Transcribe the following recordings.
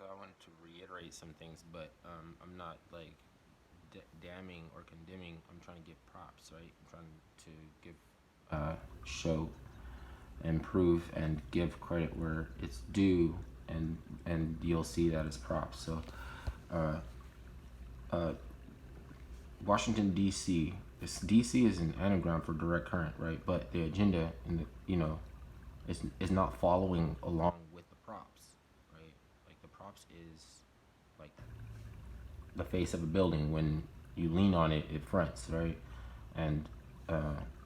so I wanted to reiterate some things, but I'm not like damning or condemning. I'm trying to give props, right? I'm trying to give, show, and prove and give credit where it's due, and you'll see that as props. So, uh, uh, Washington D.C. D.C. is an anagram for direct current, right? But the agenda and the is not following along with the props, right? Like the props is like the face of a building. When you lean on it, it fronts, right? And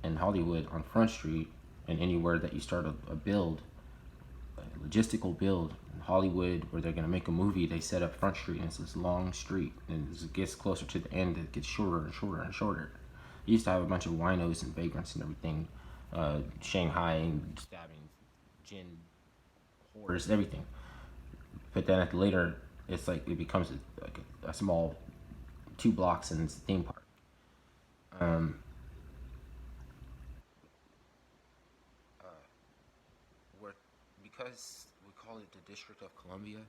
in Hollywood on Front Street, and anywhere that you start a build, a logistical build in Hollywood where they're gonna make a movie, they set up Front Street, and it's this long street, and as it gets closer to the end, it gets shorter and shorter and shorter. You used to have a bunch of winos and vagrants and everything, Shanghai and stabbing, gin, whores, everything. But then at the later, it's like it becomes like a small 2 blocks and it's a theme park. Um, uh, where because we call it the District of Columbia,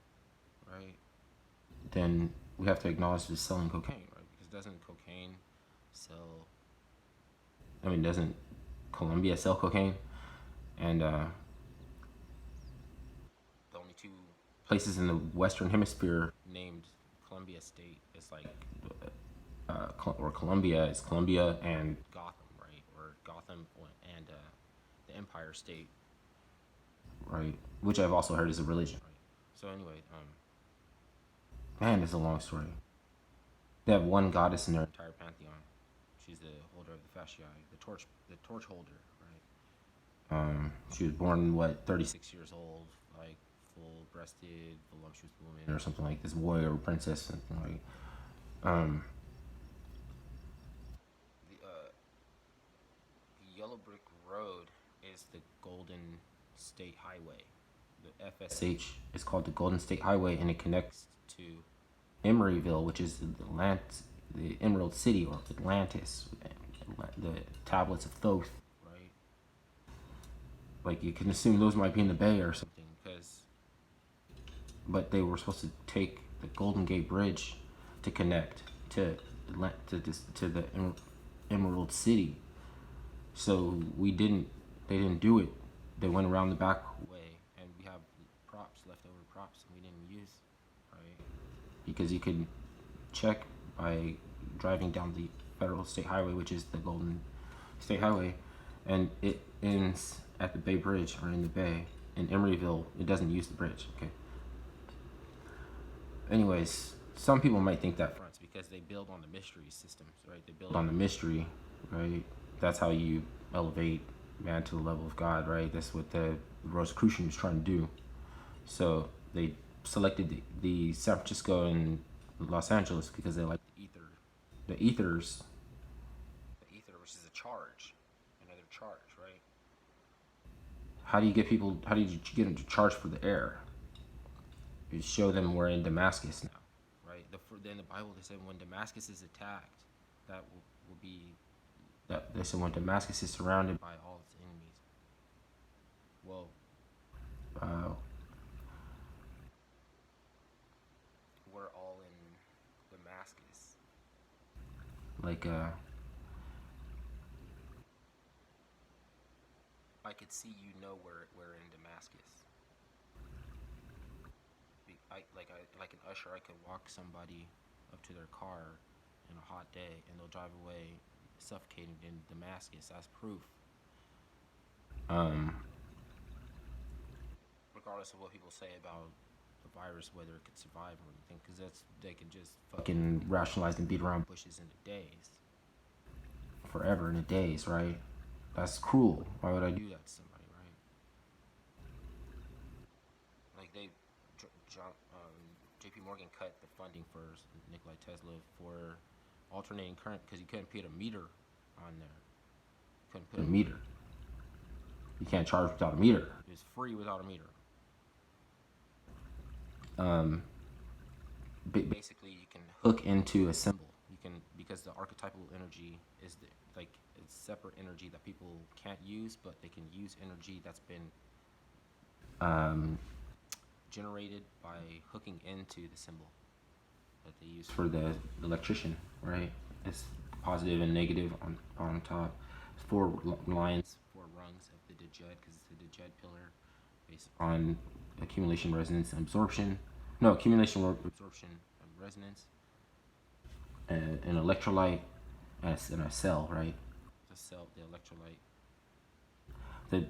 right? Then we have to acknowledge it's selling cocaine, right? Because doesn't cocaine sell? I mean, doesn't Columbia sell cocaine? And the only two places in the Western Hemisphere named Columbia State is like, or Columbia is Columbia and Gotham, right? Or Gotham and the Empire State, right? Which I've also heard is a religion, right? So anyway, man, it's a long story. They have one goddess in their entire pantheon. She's the holder of the fasciae, the torch holder, right? She was born what 36 years old, like full-breasted, voluptuous woman, or something like this, warrior or princess, something like. Um, the Yellow Brick Road is the Golden State Highway. The FSH is called the Golden State Highway, and it connects to Emeryville, which is the Emerald City, or Atlantis, the tablets of Thoth, right? Like you can assume those might be in the Bay or something, because but they were supposed to take the Golden Gate Bridge to connect to to the Emerald City. So we didn't. They didn't do it. They went around the back way, and we have props, leftover props, and we didn't use, right? Because you could check by driving down the Federal State Highway, which is the Golden State Highway, and it ends at the Bay Bridge, or in the Bay. In Emeryville, it doesn't use the bridge. Okay. Anyways, some people might think that fronts because they build on the mystery systems, right? They build on the mystery, right? That's how you elevate man to the level of God, right? That's what the Rosicrucian was trying to do. So they selected the San Francisco and Los Angeles because they like the ether. The ethers, the ether, which is a charge, another charge, right? How do you get people? How do you get them to charge for the air? You show them we're in Damascus now, right? Then the Bible they said when Damascus is attacked, that will be that they said when Damascus is surrounded by all its enemies. Well, uh, we're all in Damascus. Like I could see, we're in Damascus. Like an usher, I could walk somebody up to their car in a hot day, and they'll drive away suffocating in Damascus. That's proof. Um, Regardless of what people say about the virus, whether it could survive or anything, because they can just fucking rationalize and beat around bushes in a days, forever in a days, right? That's cruel. Why would I do that to somebody, right? Like J.P. Morgan cut the funding for Nikola Tesla for alternating current because you couldn't put a meter on there. You couldn't put a meter. You can't charge without a meter. It's free without a meter. Um, Basically, you can hook into a symbol. You can, because the archetypal energy is like it's separate energy that people can't use, but they can use energy that's been um, generated by hooking into the symbol that they use for the electrician, right? It's positive and negative on top. Four lines, four rungs of the Djed, because it's the Djed pillar based on accumulation, resonance, and absorption. No, accumulation, absorption, and resonance. An electrolyte, and a cell, right? The cell, the electrolyte. The